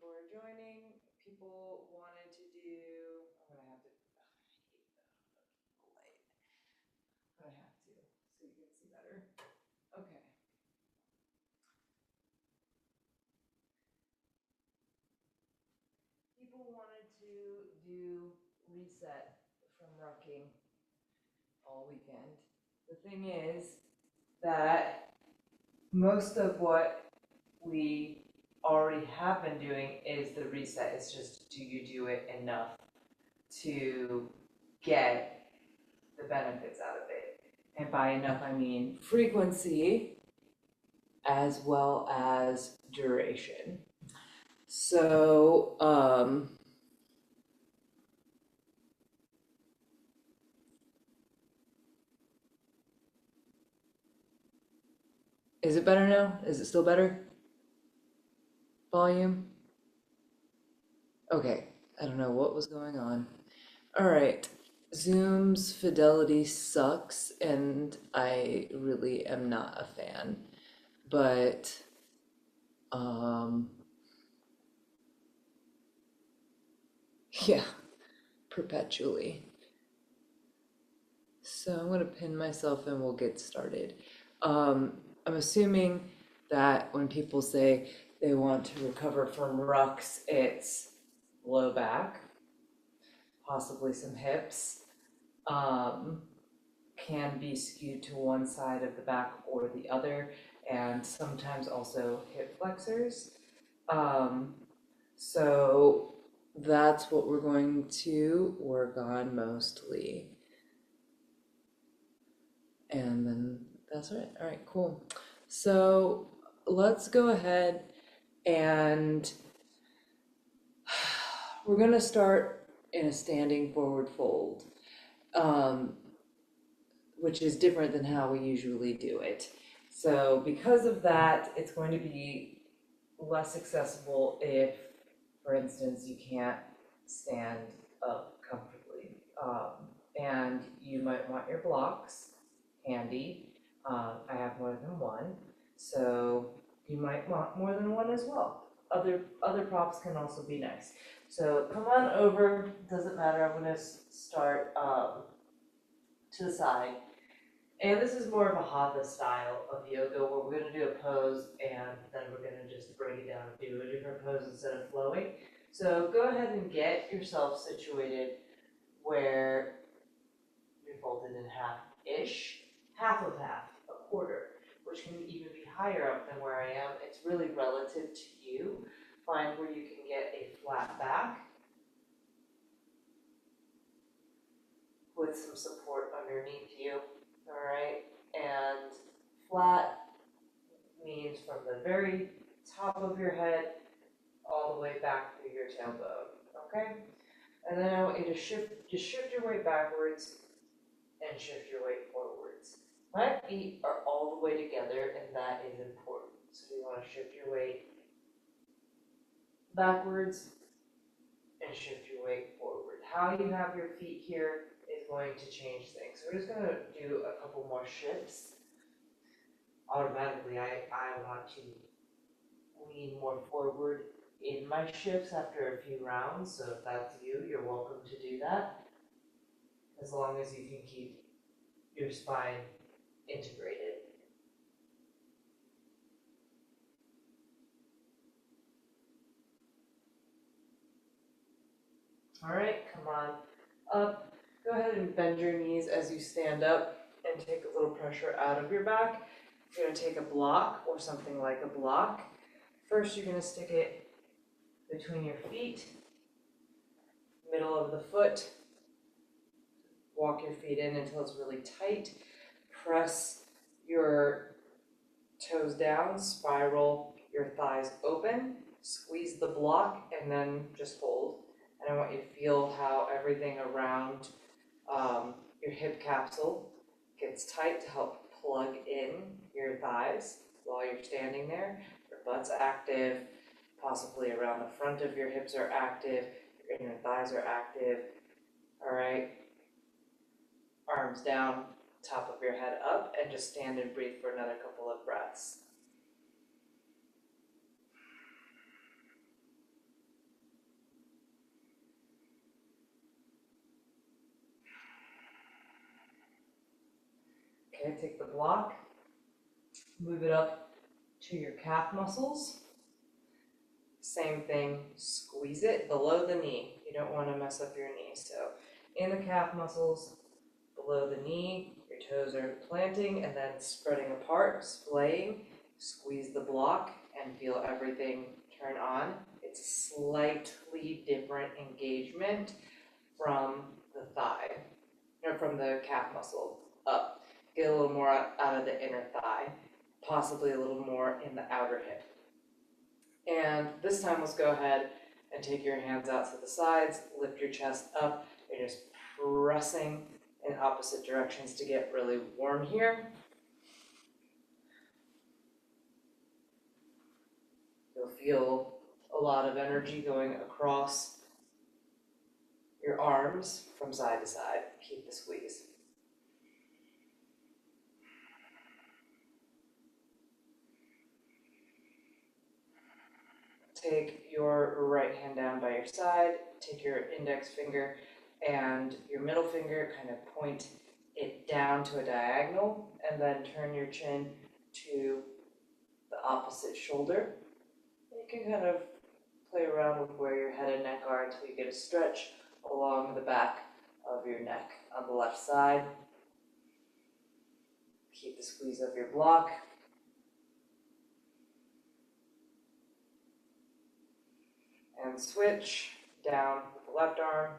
people are joining. People wanted to do, I'm gonna have to, I hate the light, but I have to, so you can see better. Okay. People wanted to do reset from rucking all weekend. The thing is that most of what we already have been doing is the reset. It's just, do you do it enough to get the benefits out of it? And by enough, I mean frequency as well as duration. So, is it better now? Is it still better? Volume? Okay, I don't know what was going on. All right, Zoom's fidelity sucks, and I really am not a fan. But, yeah, perpetually. So I'm gonna pin myself and we'll get started. I'm assuming that when people say they want to recover from rucks, it's low back, possibly some hips, um, can be skewed to one side of the back or the other, and sometimes also hip flexors. Um, so that's what we're going to work on mostly. And then that's it. All right, cool. So let's go ahead and we're gonna start in a standing forward fold, um, which is different than how we usually do it. So because of that, it's going to be less accessible if, for instance, you can't stand up comfortably. And you might want your blocks handy. I have more than one, so you might want more than one as well. Other props can also be nice. So come on over, doesn't matter, I'm gonna start to the side. And this is more of a hatha style of yoga where we're gonna do a pose and then we're gonna just break it down and do a different pose instead of flowing. So go ahead and get yourself situated where you're folded in half-ish, half of half, a quarter, which can even be higher up than where I am. It's really relative to you. Find where you can get a flat back with some support underneath you, all right? And flat means from the very top of your head all the way back through your tailbone, okay? And then I want you to just shift your weight backwards and shift your weight forwards. My feet are all the way together, and that is important. So you want to shift your weight backwards and shift your weight forward. How you have your feet here is going to change things. So we're just going to do a couple more shifts. Automatically, I want to lean more forward in my shifts after a few rounds. So if that's you, you're welcome to do that. As long as you can keep your spine integrated. All right, come on up. Go ahead and bend your knees as you stand up and take a little pressure out of your back. You're gonna take a block or something like a block. First, you're gonna stick it between your feet, middle of the foot. Walk your feet in until it's really tight. Press your toes down, spiral your thighs open, squeeze the block, and then just hold. And I want you to feel how everything around your hip capsule gets tight to help plug in your thighs while you're standing there. Your butt's active, possibly around the front of your hips are active, your inner thighs are active. All right, arms down, top of your head up, and just stand and breathe for another couple of breaths. Okay, take the block, move it up to your calf muscles. Same thing, squeeze it below the knee. You don't want to mess up your knee. So in the calf muscles, below the knee, your toes are planting and then spreading apart, splaying. Squeeze the block and feel everything turn on. It's a slightly different engagement from the thigh, or from the calf muscle up. Get a little more out of the inner thigh, possibly a little more in the outer hip. And this time, let's go ahead and take your hands out to the sides, lift your chest up. You're just pressing in opposite directions to get really warm here. You'll feel a lot of energy going across your arms from side to side. Keep the squeeze. Take your right hand down by your side, take your index finger and your middle finger, kind of point it down to a diagonal, and then turn your chin to the opposite shoulder. You can kind of play around with where your head and neck are until you get a stretch along the back of your neck on the left side. Keep the squeeze of your block. And switch down with the left arm,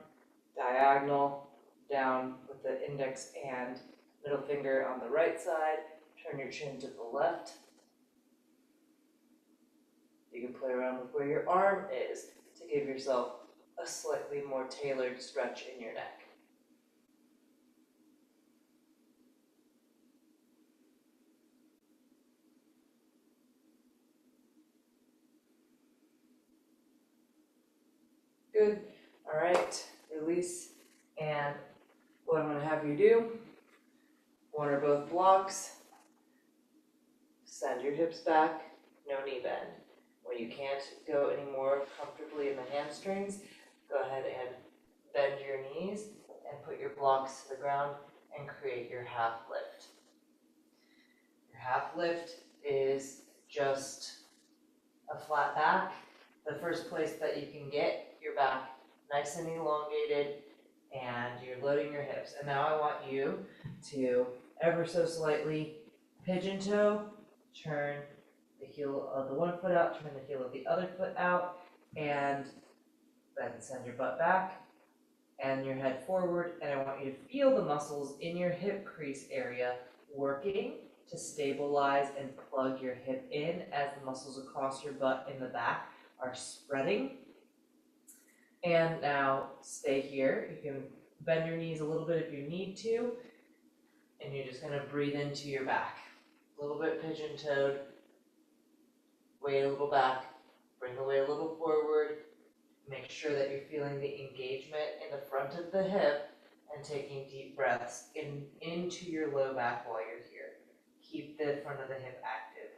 diagonal, down with the index and middle finger on the right side. Turn your chin to the left. You can play around with where your arm is to give yourself a slightly more tailored stretch in your neck. Good. All right, release. And what I'm going to have you do, one or both blocks, send your hips back, no knee bend. When you can't go any more comfortably in the hamstrings, go ahead and bend your knees and put your blocks to the ground and create your half lift. Your half lift is just a flat back. The first place that you can get your back nice and elongated, and you're loading your hips. And now I want you to ever so slightly pigeon toe, turn the heel of the one foot out, turn the heel of the other foot out, and then send your butt back and your head forward. And I want you to feel the muscles in your hip crease area working to stabilize and plug your hip in as the muscles across your butt in the back are spreading. And now stay here. You can bend your knees a little bit if you need to, and you're just going to breathe into your back. A little bit pigeon-toed, weight a little back, bring the weight a little forward. Make sure that you're feeling the engagement in the front of the hip and taking deep breaths into your low back while you're here. Keep the front of the hip active.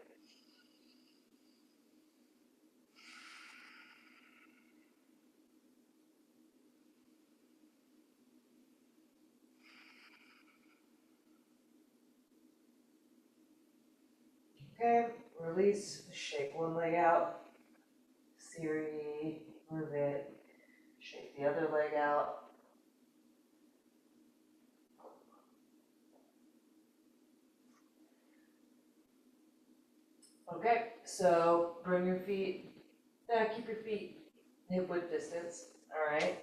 Okay, release, shake one leg out. Siri, move it. Shake the other leg out. Okay, so bring your feet, keep your feet hip width distance, all right?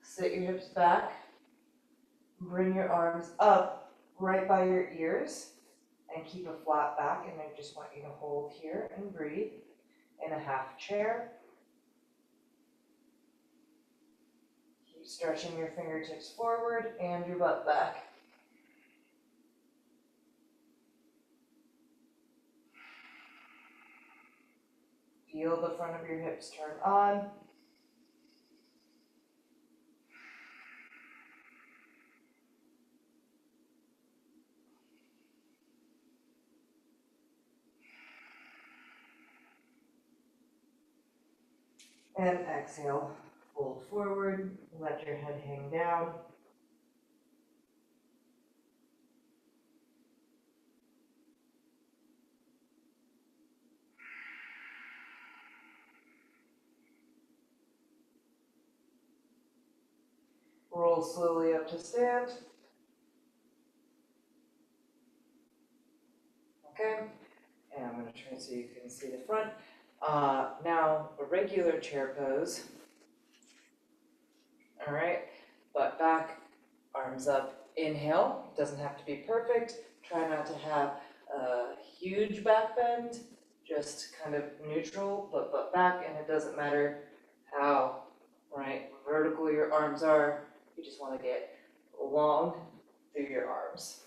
Sit your hips back, bring your arms up right by your ears, and keep a flat back, and I just want you to hold here and breathe in a half chair. Keep stretching your fingertips forward and your butt back. Feel the front of your hips turn on. And exhale, fold forward, let your head hang down. Roll slowly up to stand. Okay, and I'm going to turn so you can see the front. Now a regular chair pose. All right, butt back, arms up. Inhale, doesn't have to be perfect. Try not to have a huge back bend, just kind of neutral, but butt back, and it doesn't matter how, right, vertical your arms are. You just want to get long through your arms.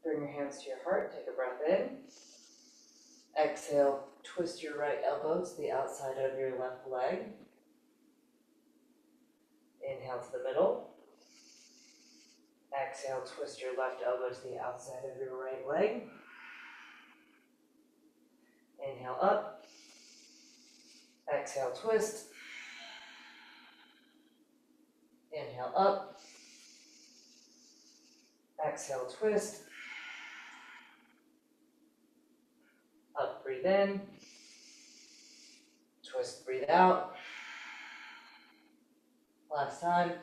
Bring your hands to your heart, take a breath in. Exhale, twist your right elbow to the outside of your left leg. Inhale to the middle. Exhale, twist your left elbow to the outside of your right leg. Inhale up. Exhale, twist. Inhale up. Exhale, twist. Up, breathe in. Twist, breathe out. Last time.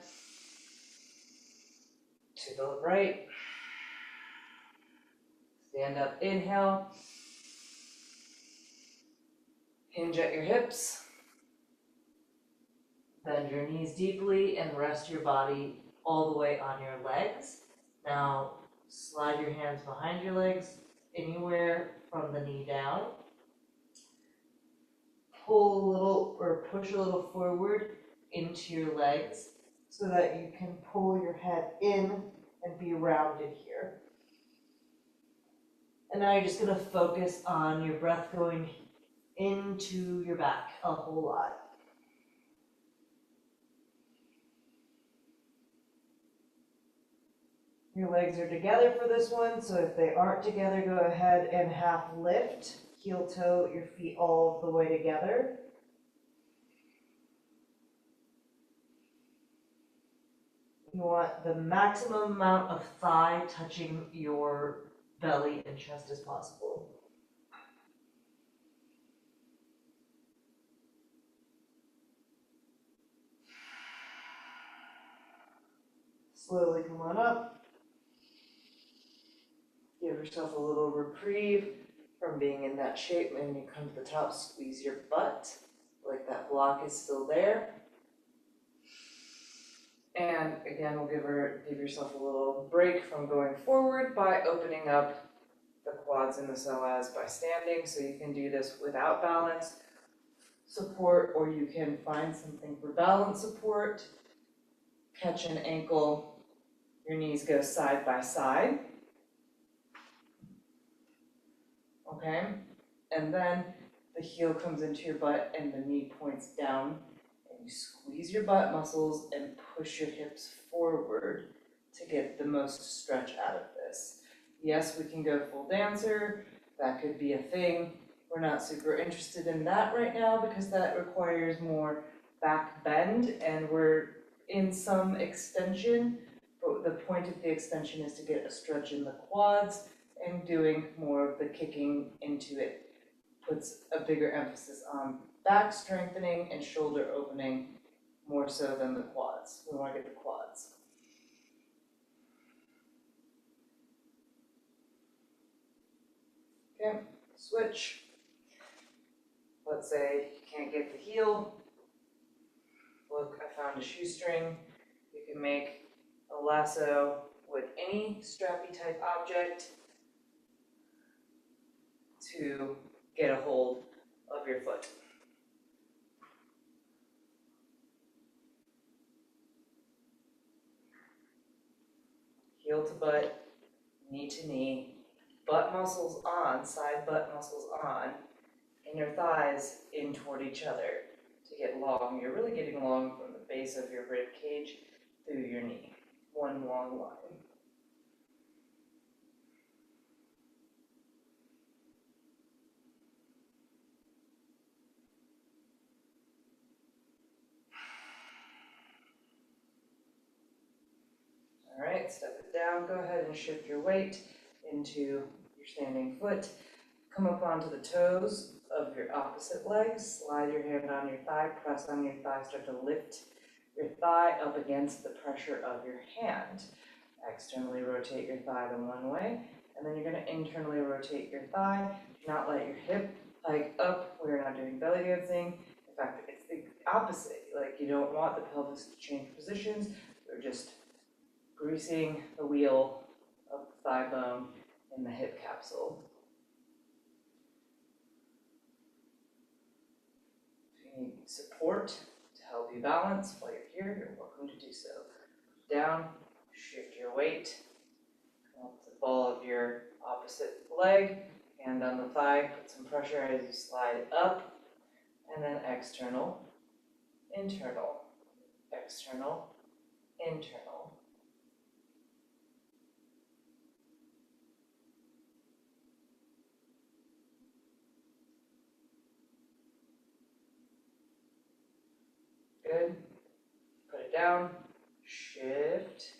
To the right. Stand up, inhale. Hinge at your hips. Bend your knees deeply and rest your body all the way on your legs. Now, slide your hands behind your legs, anywhere from the knee down. Pull a little or push a little forward into your legs so that you can pull your head in and be rounded here. And now you're just going to focus on your breath going into your back a whole lot. Your legs are together for this one, so if they aren't together, go ahead and half lift, heel toe, your feet all the way together. You want the maximum amount of thigh touching your belly and chest as possible. Slowly come on up. Give yourself a little reprieve from being in that shape. When you come to the top, squeeze your butt, like that block is still there. And again, we'll give yourself a little break from going forward by opening up the quads and the psoas by standing. So you can do this without balance support, or you can find something for balance support. Catch an ankle, your knees go side by side. Okay, and then the heel comes into your butt and the knee points down, and you squeeze your butt muscles and push your hips forward to get the most stretch out of this. Yes, we can go full dancer, that could be a thing. We're not super interested in that right now because that requires more back bend and we're in some extension, but the point of the extension is to get a stretch in the quads, and doing more of the kicking into it puts a bigger emphasis on back strengthening and shoulder opening more so than the quads. We want to get the quads. Okay, switch. Let's say you can't get the heel. Look, I found a shoestring. You can make a lasso with any strappy type object to get a hold of your foot. Heel to butt, knee to knee, butt muscles on, side butt muscles on, inner thighs in toward each other to get long. You're really getting long from the base of your rib cage through your knee. One long line. All right, step it down. Go ahead and shift your weight into your standing foot. Come up onto the toes of your opposite leg. Slide your hand on your thigh, press on your thigh, start to lift your thigh up against the pressure of your hand. Externally rotate your thigh the one way, and then you're going to internally rotate your thigh. Do not let your hip hike up. We're not doing belly dancing. In fact, it's the opposite. Like, you don't want the pelvis to change positions. We're just greasing the wheel of the thigh bone in the hip capsule. If you need support to help you balance while you're here, you're welcome to do so. Down, shift your weight, come up to the ball of your opposite leg, hand on the thigh, put some pressure as you slide up, and then external, internal, external, internal. Good. Put it down, shift.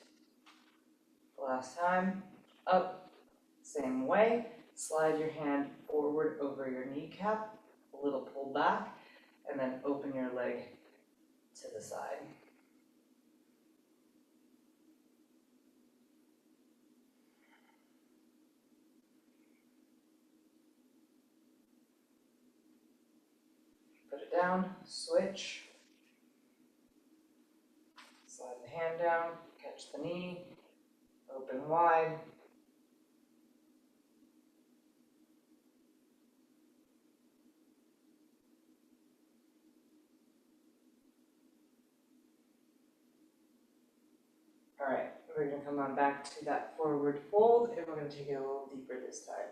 Last time, up, same way. Slide your hand forward over your kneecap, a little pull back, and then open your leg to the side. Put it down, switch. Slide the hand down, catch the knee, open wide. All right, we're going to come on back to that forward fold, and we're going to take it a little deeper this time.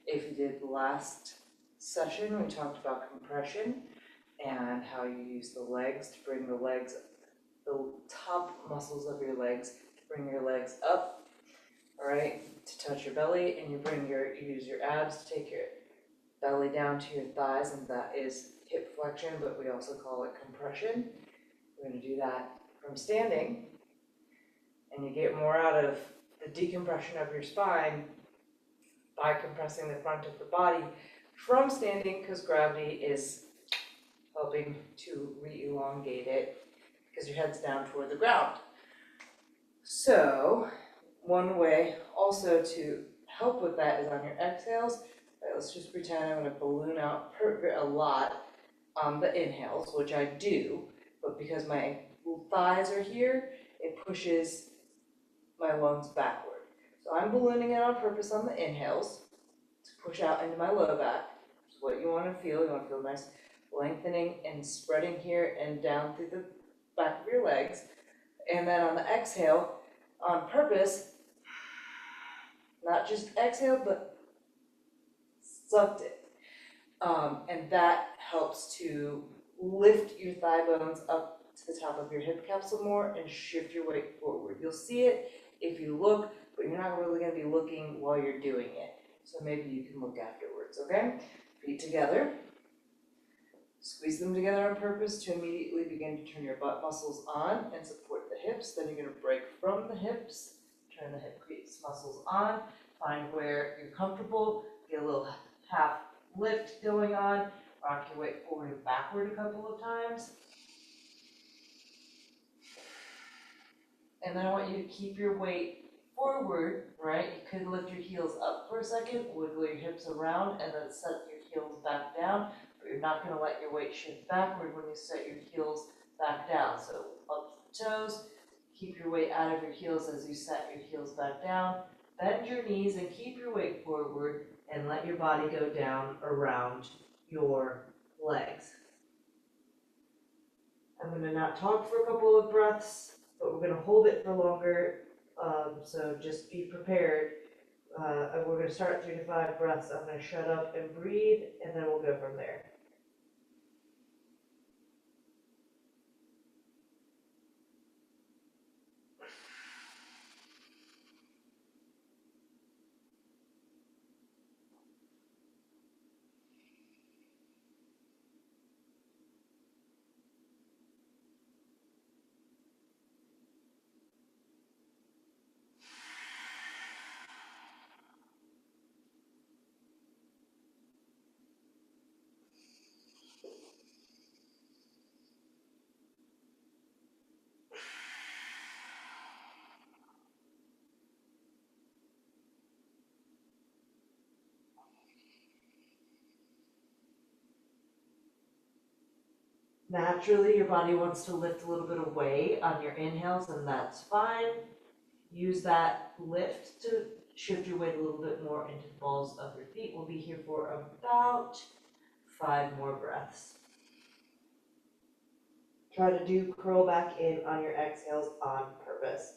If you did last session, we talked about compression and how you use the legs to bring the legs, the top muscles of your legs, to bring your legs up, all right, to touch your belly, and you use your abs to take your belly down to your thighs, and that is hip flexion, but we also call it compression. We're going to do that from standing. And you get more out of the decompression of your spine by compressing the front of the body from standing, because gravity is helping to re-elongate it because your head's down toward the ground. So one way also to help with that is on your exhales. All right, let's just pretend I'm going to balloon out a lot on the inhales, which I do, but because my thighs are here, it pushes my lungs backward. So I'm ballooning it on purpose on the inhales to push out into my low back, which is what you want to feel. You want to feel nice lengthening and spreading here and down through the back of your legs. And then on the exhale, on purpose, not just exhale, but sucked it. And that helps to lift your thigh bones up to the top of your hip capsule more and shift your weight forward. You'll see it if you look, but you're not really going to be looking while you're doing it. So maybe you can look afterwards, okay? Feet together. Squeeze them together on purpose to immediately begin to turn your butt muscles on and support the hips. Then you're going to break from the hips, turn the hip crease muscles on, find where you're comfortable, get a little half lift going on, rock your weight forward and backward a couple of times. And then I want you to keep your weight forward, right? You could lift your heels up for a second, wiggle your hips around, and then set your heels back down. But you're not going to let your weight shift backward when you set your heels back down. So up the toes, keep your weight out of your heels as you set your heels back down. Bend your knees and keep your weight forward, and let your body go down around your legs. I'm going to not talk for a couple of breaths, but we're going to hold it for longer, so just be prepared. We're going to start 3 to 5 breaths. I'm going to shut up and breathe, and then we'll go from there. Naturally, your body wants to lift a little bit away on your inhales, and that's fine. Use that lift to shift your weight a little bit more into the balls of your feet. We'll be here for about 5 more breaths. Try to do curl back in on your exhales on purpose.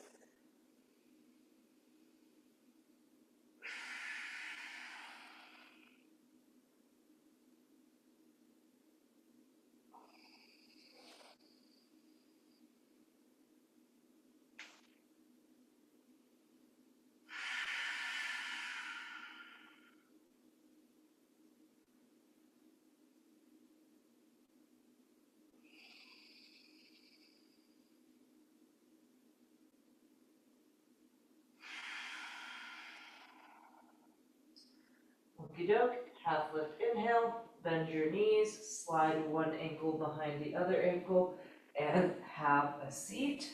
Okie doke, half lift inhale, bend your knees, slide one ankle behind the other ankle, and have a seat.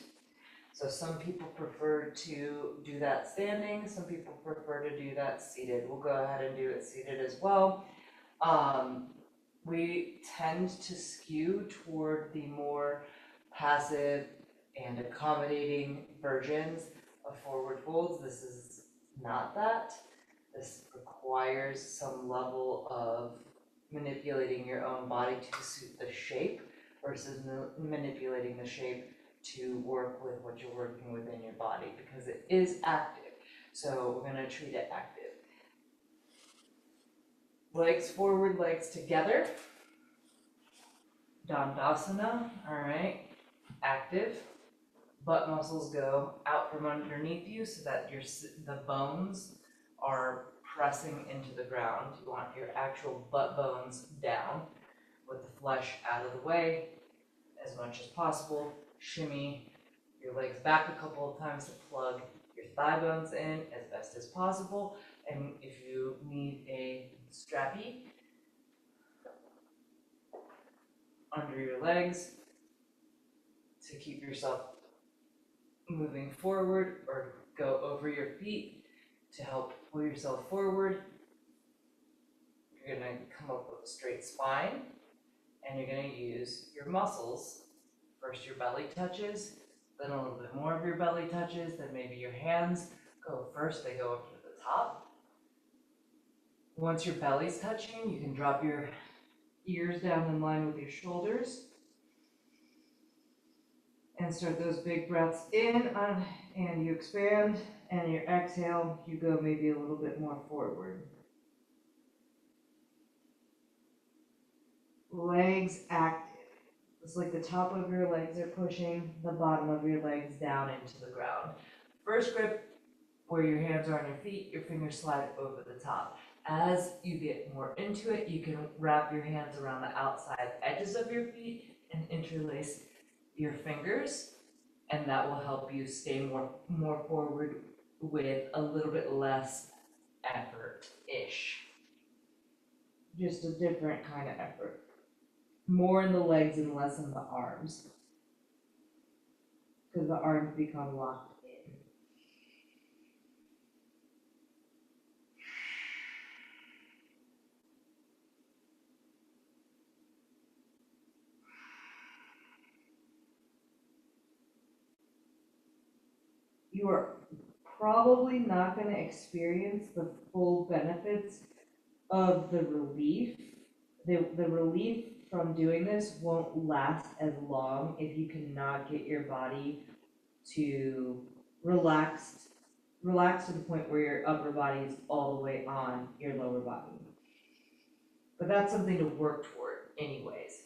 So some people prefer to do that standing, some people prefer to do that seated. We'll go ahead and do it seated as well. We tend to skew toward the more passive and accommodating versions of forward folds. This is not that. This requires some level of manipulating your own body to suit the shape versus manipulating the shape to work with what you're working with in your body, because it is active. So we're going to treat it active. Legs forward, legs together. Dandasana, all right, active. Butt muscles go out from underneath you so that the bones are pressing into the ground. You want your actual butt bones down with the flesh out of the way as much as possible. Shimmy your legs back a couple of times to plug your thigh bones in as best as possible. And if you need a strappy under your legs to keep yourself moving forward, or go over your feet to help pull yourself forward, you're going to come up with a straight spine, and you're going to use your muscles. First your belly touches, then a little bit more of your belly touches, then maybe your hands go first, they go up to the top. Once your belly's touching, you can drop your ears down in line with your shoulders and start those big breaths in, and you expand, and your exhale, you go maybe a little bit more forward. Legs active. It's like the top of your legs are pushing the bottom of your legs down into the ground. First grip, where your hands are on your feet, your fingers slide over the top. As you get more into it, you can wrap your hands around the outside edges of your feet and interlace your fingers, and that will help you stay more forward with a little bit less effort-ish. Just a different kind of effort. More in the legs and less in the arms, because the arms become locked in. You are probably not going to experience the full benefits of the relief. The relief from doing this won't last as long if you cannot get your body to relax to the point where your upper body is all the way on your lower body. But that's something to work toward anyways.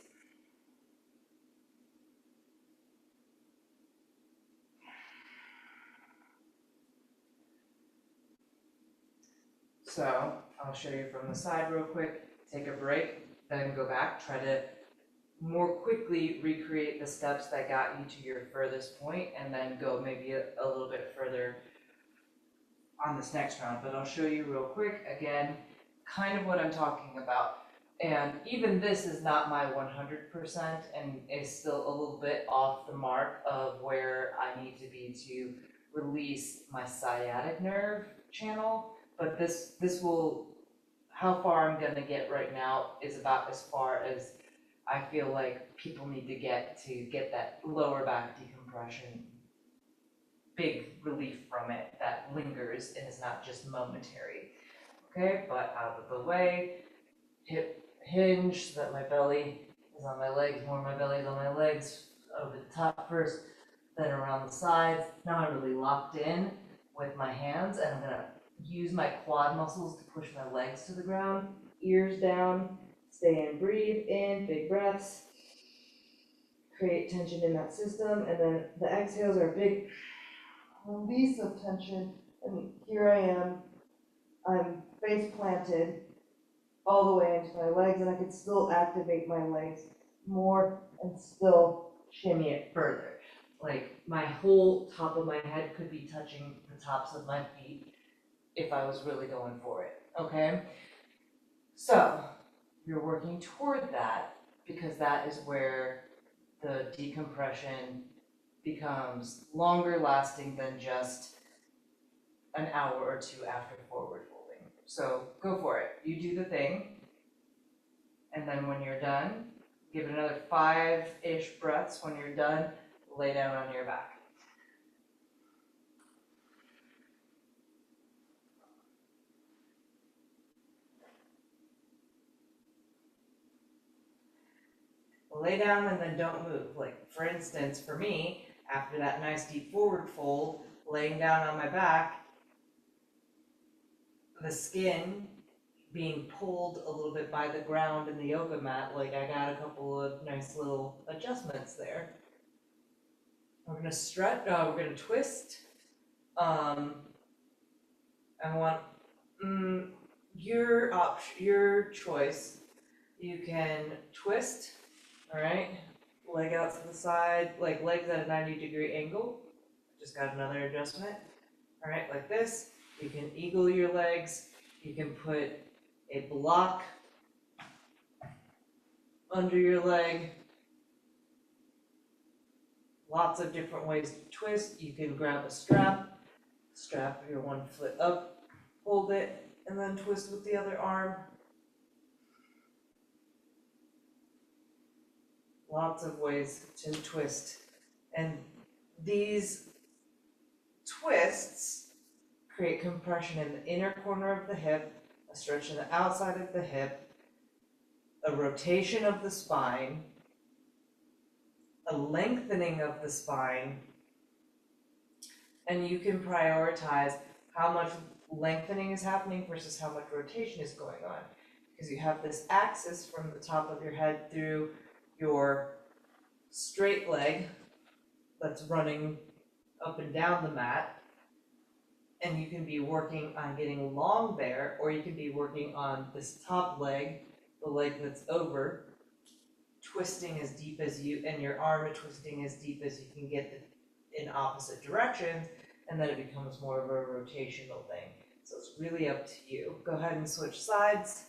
So I'll show you from the side real quick, take a break, then go back, try to more quickly recreate the steps that got you to your furthest point, and then go maybe a little bit further on this next round. But I'll show you real quick, again, kind of what I'm talking about. And even this is not my 100% and is still a little bit off the mark of where I need to be to release my sciatic nerve channel. But this will, how far I'm gonna get right now is about as far as I feel like people need to get that lower back decompression, big relief from it that lingers and is not just momentary. Okay, butt out of the way, hip hinge so that my belly is on my legs, more my belly is on my legs, over the top first, then around the sides. Now I'm really locked in with my hands, and I'm gonna use my quad muscles to push my legs to the ground, ears down, stay and breathe in, big breaths, create tension in that system, and then the exhales are a big release of tension, and here I am, I'm face planted all the way into my legs, and I can still activate my legs more and still shimmy it further. Like my whole top of my head could be touching the tops of my feet if I was really going for it, okay? So you're working toward that because that is where the decompression becomes longer lasting than just an hour or two after forward folding. So go for it. You do the thing, and then when you're done, give it another 5-ish breaths. When you're done, lay down on your back. Lay down and then don't move. Like for instance, for me, after that nice deep forward fold, laying down on my back, the skin being pulled a little bit by the ground in the yoga mat, like I got a couple of nice little adjustments there. We're gonna stretch, we're gonna twist. I want your choice. You can twist, all right, leg out to the side, like legs at a 90-degree angle. Just got another adjustment. All right, like this. You can eagle your legs. You can put a block under your leg. Lots of different ways to twist. You can grab a strap your one foot up, hold it, and then twist with the other arm. Lots of ways to twist. And these twists create compression in the inner corner of the hip, a stretch in the outside of the hip, a rotation of the spine, a lengthening of the spine, and you can prioritize how much lengthening is happening versus how much rotation is going on. Because you have this axis from the top of your head through your straight leg that's running up and down the mat, and you can be working on getting long there, or you can be working on this top leg, the leg that's over, twisting as deep as you, and your arm twisting as deep as you can get in opposite directions, and then it becomes more of a rotational thing. So it's really up to you. Go ahead and switch sides.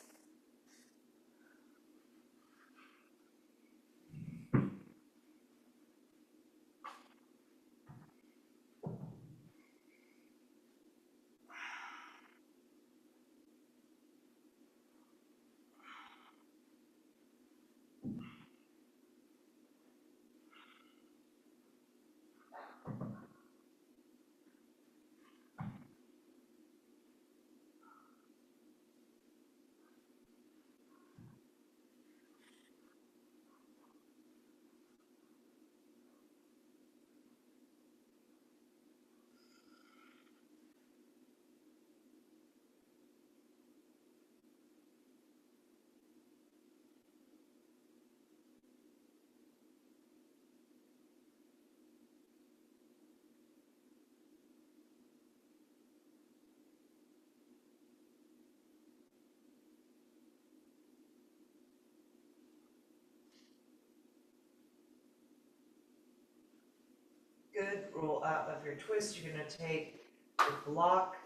Good, roll out of your twist. You're gonna take the block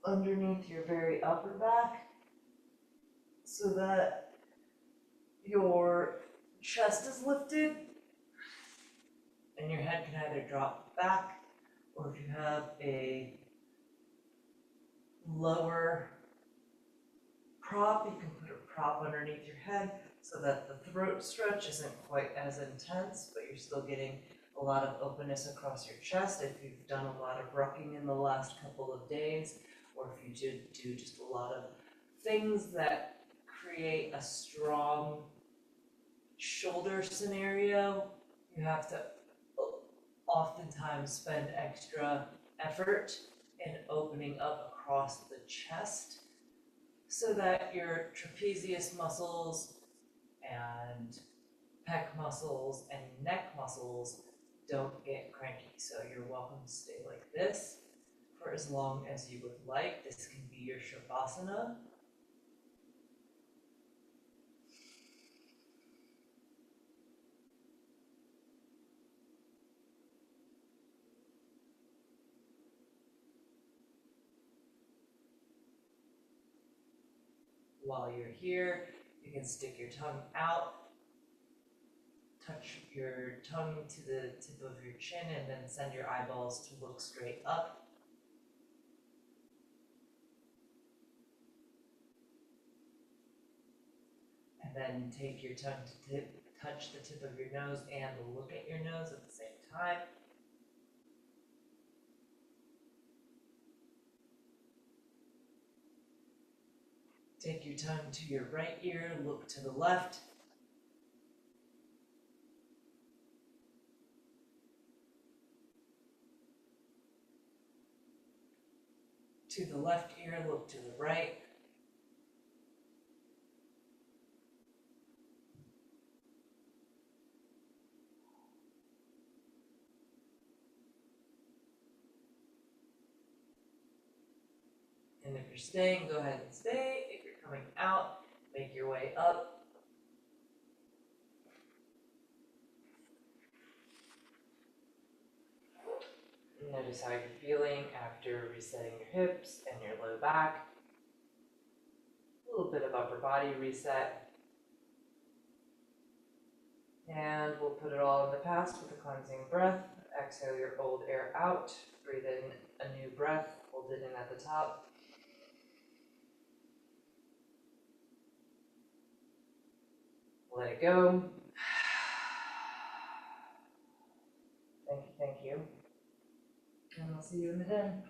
underneath your very upper back so that your chest is lifted and your head can either drop back, or if you have a lower prop, you can put a prop underneath your head so that the throat stretch isn't quite as intense, but you're still getting a lot of openness across your chest. If you've done a lot of rucking in the last couple of days, or if you did do just a lot of things that create a strong shoulder scenario, you have to oftentimes spend extra effort in opening up across the chest so that your trapezius muscles and pec muscles and neck muscles don't get cranky. So you're welcome to stay like this for as long as you would like. This can be your shavasana. While you're here, you can stick your tongue out, touch your tongue to the tip of your chin, and then send your eyeballs to look straight up. And then take your tongue to touch the tip of your nose and look at your nose at the same time. Take your tongue to your right ear, look to the left. To the left ear, look to the right. And if you're staying, go ahead and stay. If you're coming out, make your way up. Notice how you're feeling after resetting your hips and your low back. A little bit of upper body reset. And we'll put it all in the past with a cleansing breath. Exhale your old air out. Breathe in a new breath. Hold it in at the top. Let it go. Thank you. And I'll see you in the den.